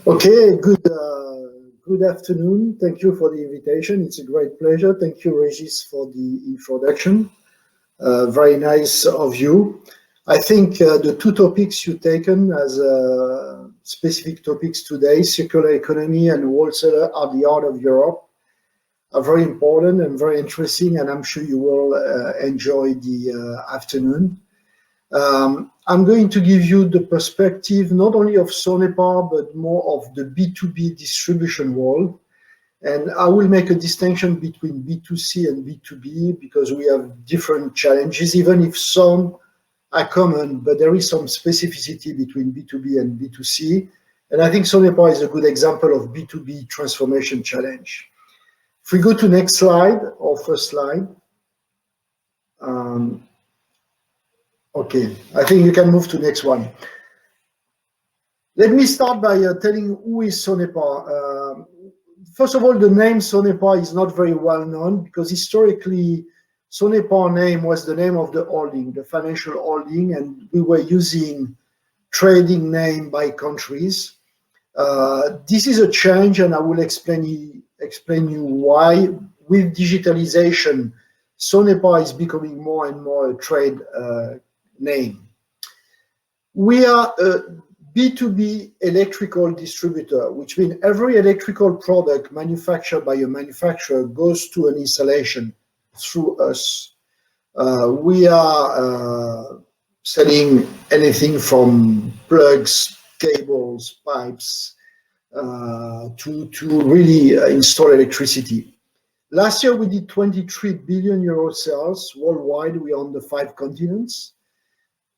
Okay, good afternoon. Thank you for the invitation. It's a great pleasure. Thank you, Regis, for the introduction. Very nice of you. I think the two topics you've taken as specific topics today, circular economy and wholesaler at the heart of Europe, are very important and very interesting, and I'm sure you will enjoy the afternoon. I'm going to give you the perspective not only of Sonepar, but more of the B2B distribution world. And I will make a distinction between B2C and B2B because we have different challenges, even if some are common, but there is some specificity between B2B and B2C. And I think Sonepar is a good example of B2B transformation challenge. If we go to next slide, or first slide. Okay, I think you can move to next one. Let me start by telling who is Sonepar. First of all, the name Sonepar is not very well known because historically, Sonepar name was the name of the holding, the financial holding, and we were using trading name by countries. This is a change, and I will explain you why. With digitalization, Sonepar is becoming more and more a trade name. We are a B2B electrical distributor, which means every electrical product manufactured by a manufacturer goes to an installation through us. We are selling anything from plugs, cables, pipes, to really install electricity. Last year, we did 23 billion euro sales worldwide. We are on the 5 continents.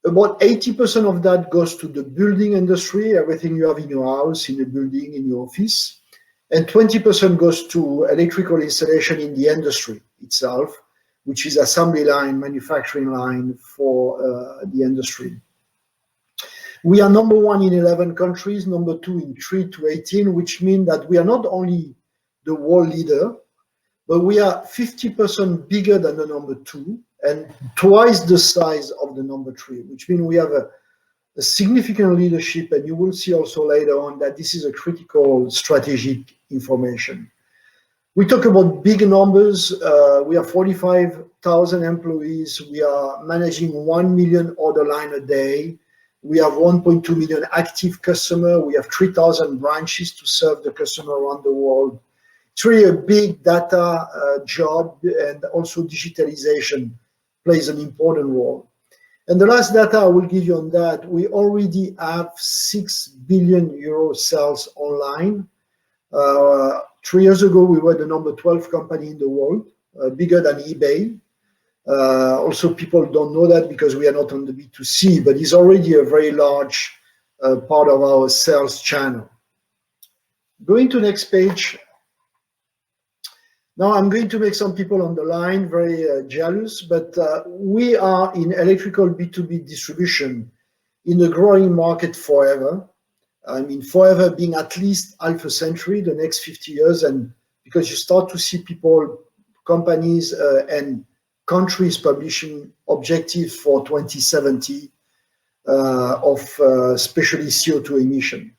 About 80% of that goes to the building industry, everything you have in your house, in a building, in your office. And 20% goes to electrical installation in the industry itself, which is assembly line, manufacturing line for the industry. We are number 1 in 11 countries, number 2 in 3 to 18, which means that we are not only the world leader, but we are 50% bigger than the number 2 and twice the size of the number 3, which means we have a significant leadership, and you will see also later on that this is a critical strategic information. We talk about big numbers. We have 45,000 employees. We are managing 1 million order line a day. We have 1.2 million active customers. We have 3,000 branches to serve the customer around the world. It's really a big data job, and also digitalization plays an important role. And the last data I will give you on that, we already have 6 billion euro sales online. 3 years ago, we were the number 12 company in the world, bigger than eBay. Also, people don't know that because we are not on the B2C, but it's already a very large part of our sales channel. Going to next page. Now, I'm going to make some people on the line very jealous, but we are in electrical B2B distribution in a growing market forever. I mean, forever being at least half a century, the next 50 years, and because you start to see people, companies, and countries publishing objectives for 2070 of especially CO2 emission.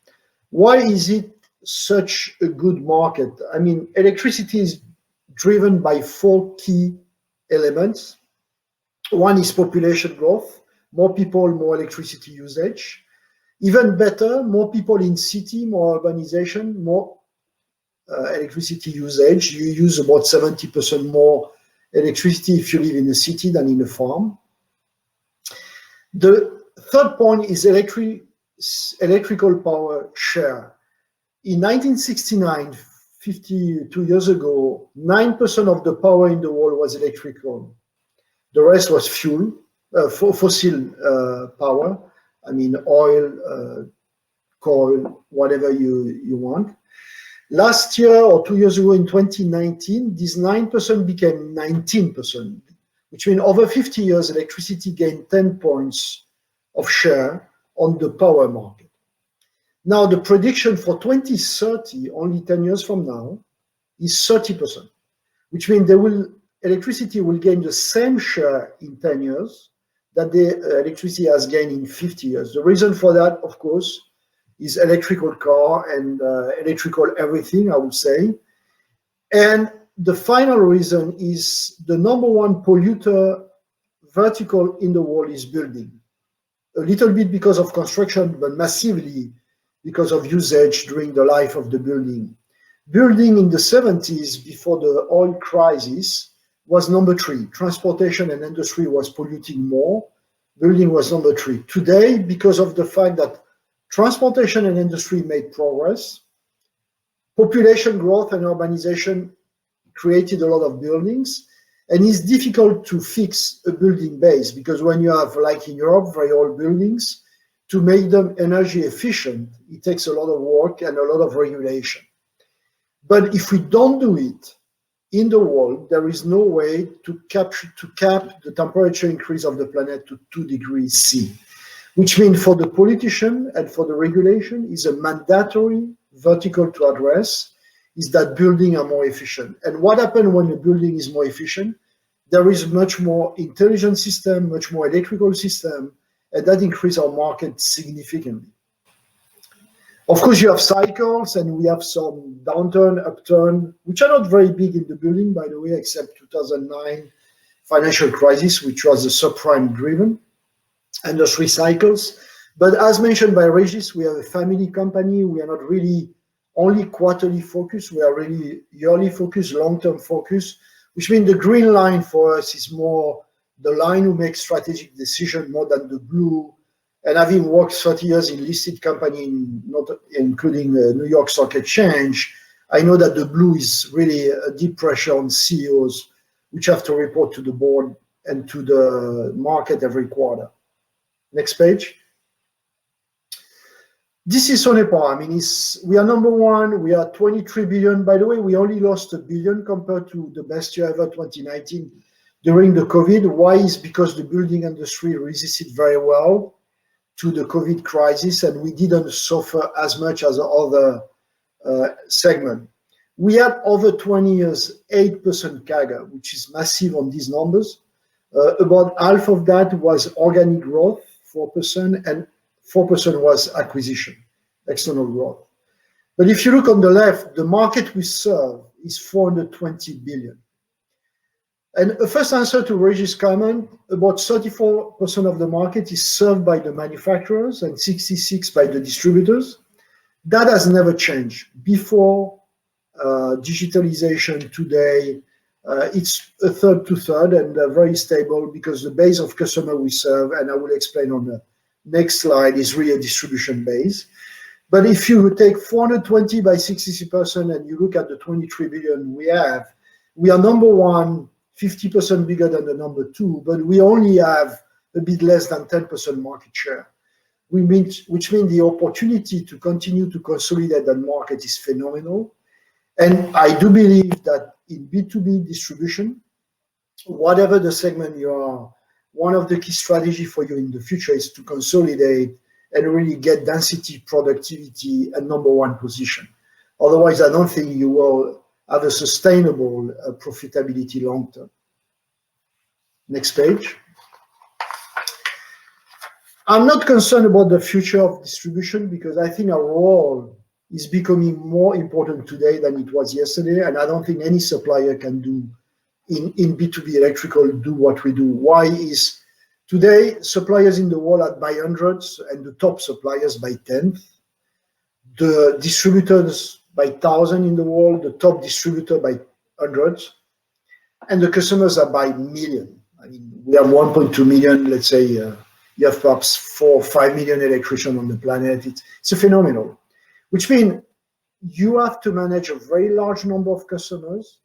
Why is it such a good market? I mean, electricity is driven by 4 key elements. One is population growth, more people, more electricity usage. Even better, more people in city, more urbanization, more electricity usage. You use about 70% more electricity if you live in a city than in a farm. The third point is electrical power share. In 1969, 52 years ago, 9% of the power in the world was electrical. The rest was fuel, fossil power. I mean, oil, coal, whatever you want. Last year or 2 years ago in 2019, this 9% became 19%, which means over 50 years, electricity gained 10 points of share on the power market. Now, the prediction for 2030, only 10 years from now, is 30%, which means electricity will gain the same share in 10 years that the electricity has gained in 50 years. The reason for that, of course, is electrical car and electrical everything, I would say. And the final reason is the number one polluter vertical in the world is building. A little bit because of construction, but massively because of usage during the life of the building. Building in the 70s, before the oil crisis, was number 3. Transportation and industry was polluting more. Building was number 3. Today, because of the fact that transportation and industry made progress, population growth and urbanization created a lot of buildings, and it's difficult to fix a building base because when you have, like in Europe, very old buildings, to make them energy efficient, it takes a lot of work and a lot of regulation. But if we don't do it in the world, there is no way to cap the temperature increase of the planet to 2 degrees C, which means for the politician and for the regulation is a mandatory vertical to address, is that buildings are more efficient. And what happens when a building is more efficient? There is much more intelligent system, much more electrical system, and that increases our market significantly. Of course, you have cycles, and we have some downturn, upturn, which are not very big in the building, by the way, except 2009 financial crisis, which was the subprime-driven, and the 3 cycles. But as mentioned by Regis, we are a family company. We are not really only quarterly focused. We are really yearly focused, long-term focused, which means the green line for us is more the line who makes strategic decisions more than the blue. And having worked 30 years in listed company, not including New York Stock Exchange, I know that the blue is really a deep pressure on CEOs, which have to report to the board and to the market every quarter. Next page. This is Sonepar. I mean, we are number 1. We are 23 billion. By the way, we only lost 1 billion compared to the best year ever, 2019, during the COVID. Why? Is because the building industry resisted very well to the COVID crisis, and we didn't suffer as much as the other segment. We had over 20 years, 8% CAGR, which is massive on these numbers. About half of that was organic growth, 4%, and 4% was acquisition, external growth. But if you look on the left, the market we serve is 420 billion. And a first answer to Regis' comment, about 34% of the market is served by the manufacturers and 66% by the distributors. That has never changed. Before digitalization today, it's a third to third and very stable because the base of customer we serve, and I will explain on the next slide, is really a distribution base. But if you take 420 by 66% and you look at the 23 billion we have, we are number 1, 50% bigger than the number 2, but we only have a bit less than 10% market share, which means the opportunity to continue to consolidate that market is phenomenal. And I do believe that in B2B distribution, whatever the segment you are, one of the key strategies for you in the future is to consolidate and really get density, productivity, and number 1 position. Otherwise, I don't think you will have a sustainable profitability long term. Next page. I'm not concerned about the future of distribution because I think our role is becoming more important today than it was yesterday, and I don't think any supplier can do in B2B electrical do what we do. Why? Is today suppliers in the world are by hundreds and the top suppliers by 10th. The distributors by 1,000 in the world, the top distributor by hundreds, and the customers are by million. I mean, we have 1.2 million, let's say you have perhaps 4 or 5 million electricians on the planet. It's a phenomenal, which means you have to manage a very large number of customers.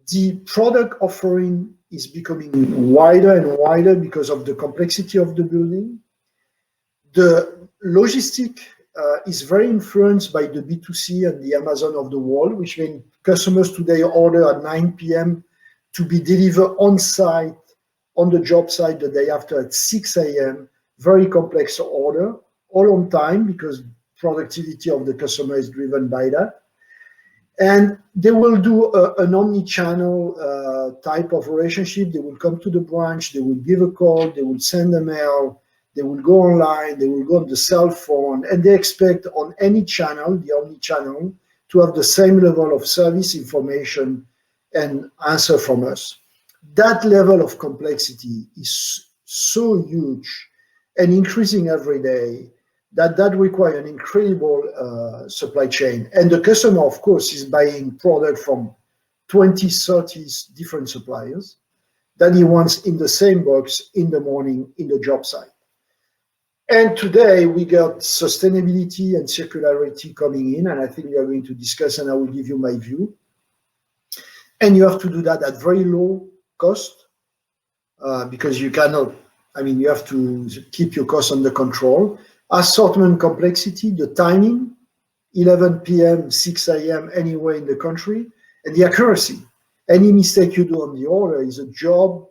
The product offering is becoming wider and wider because of the complexity of the building. The logistic is very influenced by the B2C and the Amazon of the world, which means customers today order at 9 p.m. to be delivered on site, on the job site the day after at 6 a.m. Very complex order, all on time because productivity of the customer is driven by that. And they will do an omni-channel type of relationship. They will come to the branch, they will give a call, they will send a mail, They will go online, they will go on the cell phone, and they expect on any channel, the omni-channel, to have the same level of service, information, and answer from us. That level of complexity is so huge and increasing every day that requires an incredible supply chain. And the customer, of course, is buying product from 20, 30 different suppliers that he wants in the same box in the morning in the job site. And today we got sustainability and circularity coming in, and I think we are going to discuss, and I will give you my view. And you have to do that at very low cost because you cannot, you have to keep your costs under control. Assortment complexity, the timing, 11 p.m., 6 a.m., anywhere in the country, and the accuracy. Any mistake you do on the order is a job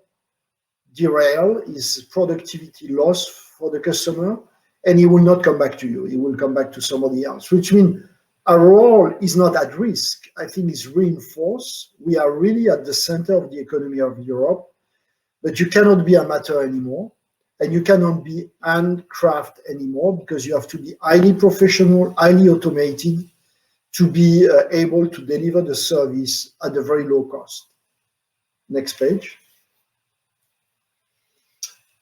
derail, is productivity loss for the customer, and he will not come back to you. He will come back to somebody else, which means our role is not at risk. I think it's reinforced. We are really at the center of the economy of Europe, but you cannot be amateur anymore, and you cannot be handcraft anymore because you have to be highly professional, highly automated to be able to deliver the service at a very low cost. Next page.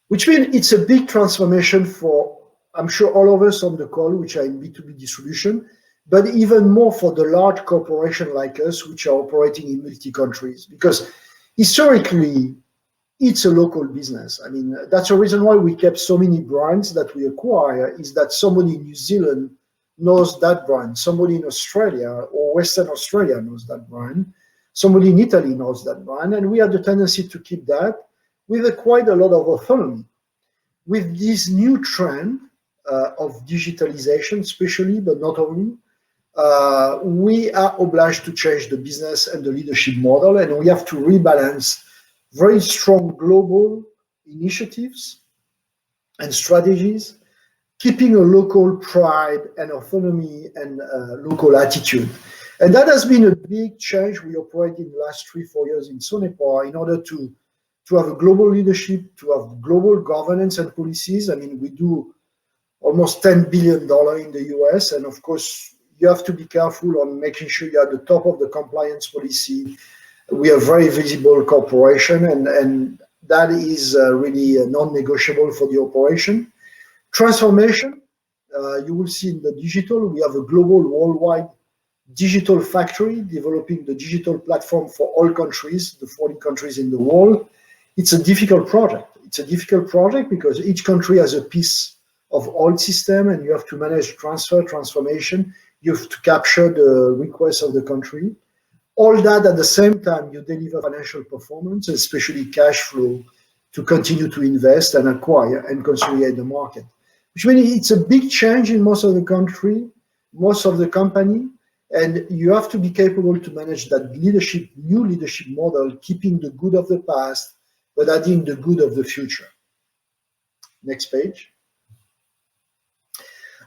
Which means it's a big transformation for, I'm sure, all of us on the call, which are in B2B distribution, but even more for the large corporation like us, which are operating in multi-countries. Because historically, it's a local business. That's the reason why we kept so many brands that we acquire, is that somebody in New Zealand knows that brand, somebody in Australia or Western Australia knows that brand, somebody in Italy knows that brand, and we have the tendency to keep that with quite a lot of autonomy. With this new trend of digitalization especially, but not only, we are obliged to change the business and the leadership model, and we have to rebalance very strong global initiatives and strategies, keeping a local pride and autonomy and local attitude. And that has been a big change we operate in the last 3-4 years in Sonepar in order to have a global leadership, to have global governance and policies. We do almost $10 billion in the US, and of course, you have to be careful on making sure you're at the top of the compliance policy. We are a very visible corporation, and that is really non-negotiable for the operation. Transformation, you will see in the digital, we have a global worldwide digital factory developing the digital platform for all countries, the 40 countries in the world. It's a difficult project. It's a difficult project because each country has a piece of old system, and you have to manage transformation. You have to capture the requests of the country. All that at the same time, you deliver financial performance, especially cash flow, to continue to invest and acquire and consolidate the market. Which means it's a big change in most of the country, most of the company, and you have to be capable to manage that new leadership model, keeping the good of the past, but adding the good of the future. Next page.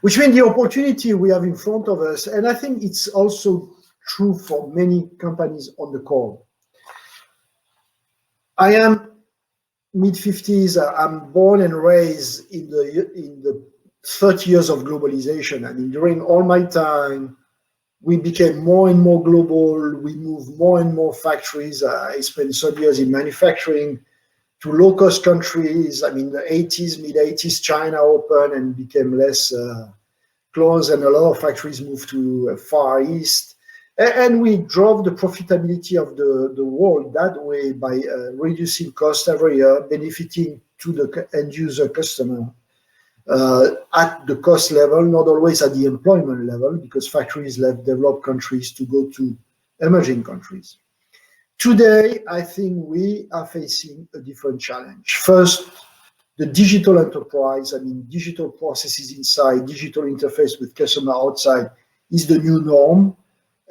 Which means the opportunity we have in front of us, and I think it's also true for many companies on the call. I am mid-50s. I'm born and raised in the 30 years of globalization. During all my time, we became more and more global. We moved more and more factories. I spent 30 years in manufacturing to low-cost countries. The 80s, mid-80s, China opened and became less closed, and a lot of factories moved to Far East. And we drove the profitability of the world that way by reducing costs every year, benefiting to the end-user customer at the cost level, not always at the employment level, because factories left developed countries to go to emerging countries. Today, I think we are facing a different challenge. First, the digital enterprise, digital processes inside, digital interface with customer outside is the new norm.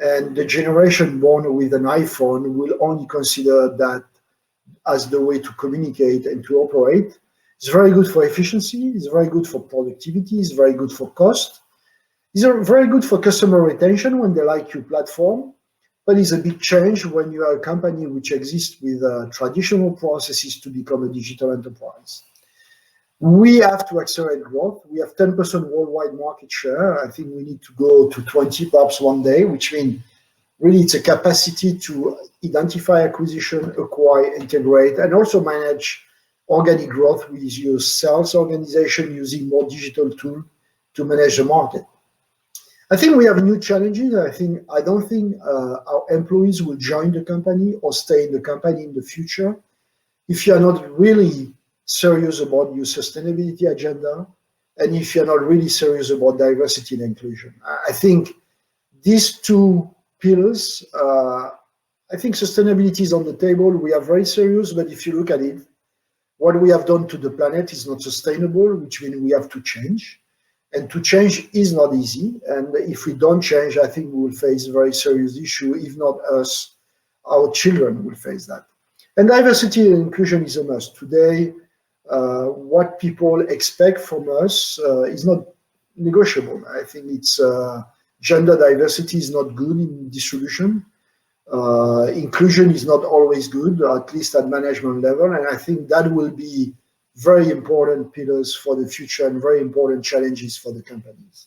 And the generation born with an iPhone will only consider that as the way to communicate and to operate. It's very good for efficiency. It's very good for productivity. It's very good for cost. These are very good for customer retention when they like your platform. But it's a big change when you are a company which exists with traditional processes to become a digital enterprise. We have to accelerate growth. We have 10% worldwide market share. I think we need to go to 20 perhaps one day, which means really it's a capacity to identify acquisition, acquire, integrate, and also manage organic growth with your sales organization using more digital tools to manage the market. I think we have new challenges. I don't think our employees will join the company or stay in the company in the future if you are not really serious about your sustainability agenda, and if you're not really serious about diversity and inclusion. I think these two pillars, I think sustainability is on the table. We are very serious, but if you look at it, what we have done to the planet is not sustainable, which means we have to change. And to change is not easy. And if we don't change, I think we will face a very serious issue. If not us, our children will face that. And diversity and inclusion is a must. Today, what people expect from us is not negotiable. I think it's gender diversity is not good in distribution. Inclusion is not always good, at least at management level. And I think that will be very important pillars for the future and very important challenges for the companies.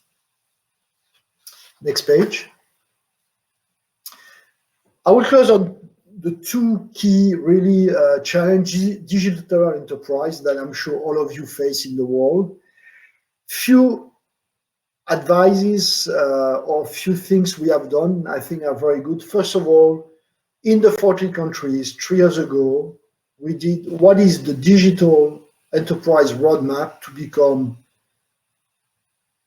Next page. I will close on the two key really challenges, digital enterprise that I'm sure all of you face in the world. Few advices or few things we have done, I think are very good. First of all, in the 40 countries, 3 years ago, we did what is the digital enterprise roadmap to become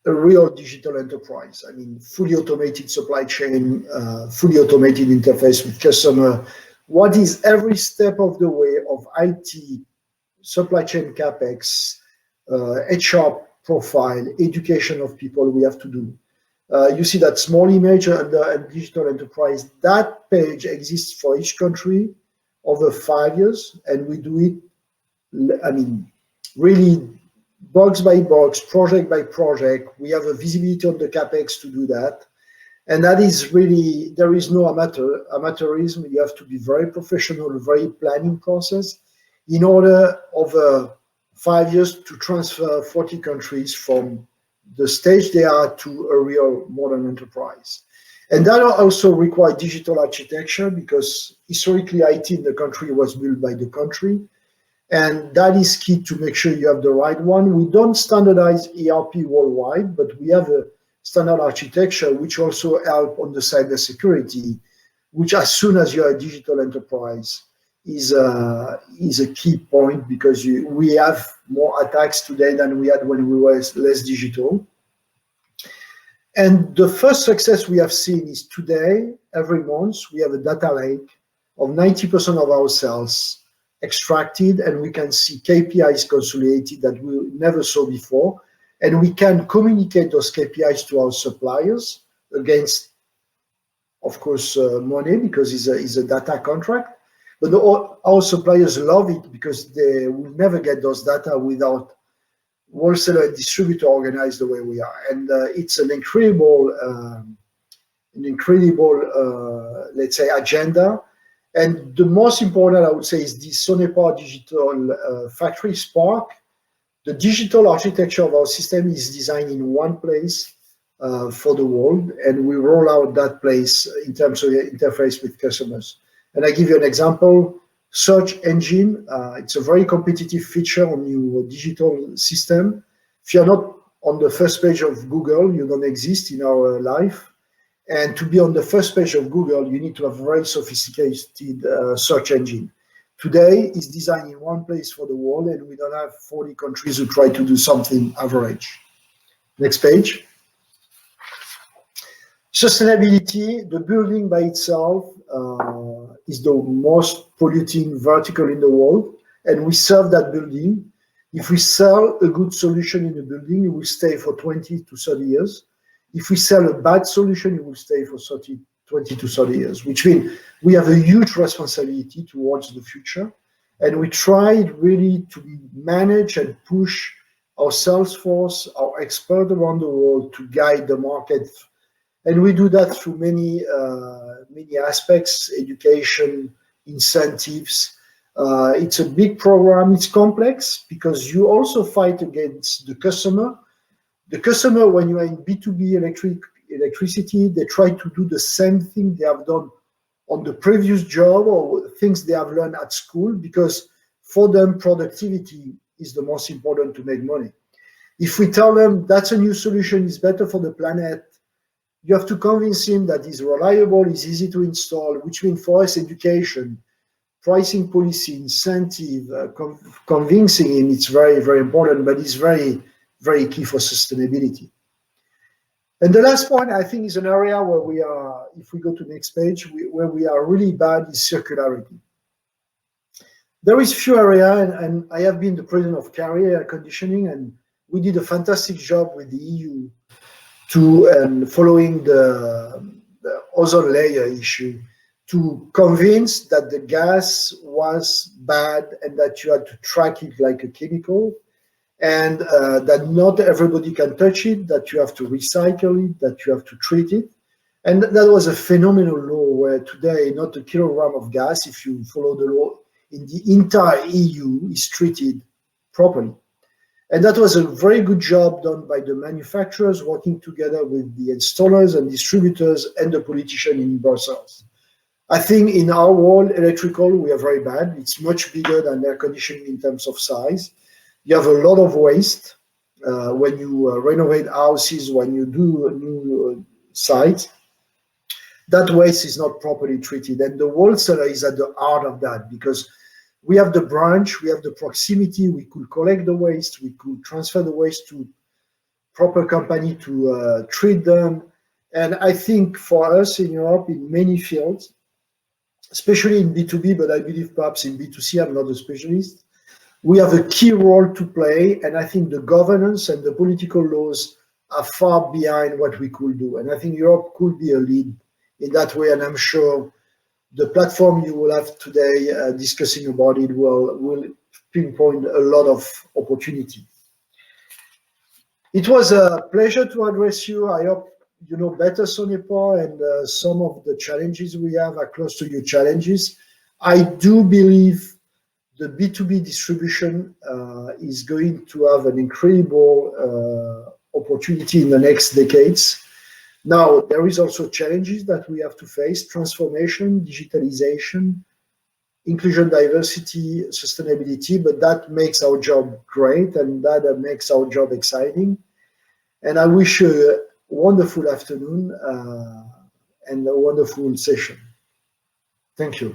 a real digital enterprise. I mean, fully automated supply chain, fully automated interface with customer. What is every step of the way of IT, supply chain CapEx, HR profile, education of people we have to do. You see that small image under digital enterprise. That page exists for each country over 5 years, and we do it, I mean, really box by box, project by project. We have a visibility on the CapEx to do that. And that is really, there is no amateurism. You have to be very professional, very planning process in order over 5 years to transfer 40 countries from the stage they are to a real modern enterprise. And that also requires digital architecture because historically IT in the country was built by the country. And that is key to make sure you have the right one. We don't standardize ERP worldwide, but we have a standard architecture which also help on the cybersecurity, which as soon as you're a digital enterprise is a key point because we have more attacks today than we had when we were less digital. And the first success we have seen is today, every month, we have a data lake of 90% of our sales extracted, and we can see KPIs consolidated that we never saw before. And we can communicate those KPIs to our suppliers against, of course, money because it's a data contract. But our suppliers love it because they will never get those data without wholesaler and distributor organized the way we are. And it's an incredible, let's say, agenda. And the most important, I would say, is the Sonepar Digital Factory Spark. The digital architecture of our system is designed in one place for the world, and we roll out that place in terms of interface with customers. And I give you an example. Search engine, it's a very competitive feature on your digital system. If you're not on the first page of Google, you don't exist in our life. And to be on the first page of Google, you need to have a very sophisticated search engine. Today, it's designed in one place for the world, and we don't have 40 countries who try to do something average. Next page. Sustainability, the building by itself is the most polluting vertical in the world, and we serve that building. If we sell a good solution in the building, it will stay for 20 to 30 years. If we sell a bad solution, it will stay for 20 to 30 years, which means we have a huge responsibility towards the future. And we try really to manage and push our sales force, our experts around the world to guide the market. And we do that through many aspects, education, incentives, It's a big program. It's complex because you also fight against the customer. The customer, when you are in B2B electricity, they try to do the same thing they have done on the previous job or things they have learned at school, because for them, productivity is the most important to make money. If we tell them that's a new solution, it's better for the planet, you have to convince him that it's reliable, it's easy to install, which means for us, education, pricing policy, incentive, convincing him, it's very, very important, but it's very, very key for sustainability. And the last point, I think, is an area where we are, if we go to the next page, where we are really bad is circularity. There is few areas, and I have been the president of Carrier Air Conditioning, and we did a fantastic job with the EU following the ozone layer issue, to convince that the gas was bad and that you had to track it like a chemical, and that not everybody can touch it, that you have to recycle it, that you have to treat it. And that was a phenomenal law where today not a kilogram of gas, if you follow the law, in the entire EU is treated properly. And that was a very good job done by the manufacturers working together with the installers and distributors and the politician in Brussels. I think in our world, electrical, we are very bad. It's much bigger than air conditioning in terms of size. You have a lot of waste when you renovate houses, when you do a new sites. That waste is not properly treated. And the wholesaler is at the heart of that, because we have the branch, we have the proximity, we could collect the waste, we could transfer the waste to proper company to treat them. And I think for us in Europe, in many fields, especially in B2B, but I believe perhaps in B2C, I'm not a specialist, we have a key role to play. And I think the governance and the political laws are far behind what we could do. And I think Europe could be a lead in that way. And I'm sure the platform you will have today discussing about it will pinpoint a lot of opportunity. It was a pleasure to address you. I hope you know better Sonepar, and some of the challenges we have are close to your challenges. I do believe the B2B distribution is going to have an incredible opportunity in the next decades. Now, there is also challenges that we have to face: transformation, digitalization, inclusion, diversity, sustainability, but that makes our job great, and that makes our job exciting. And I wish you a wonderful afternoon and a wonderful session. Thank you.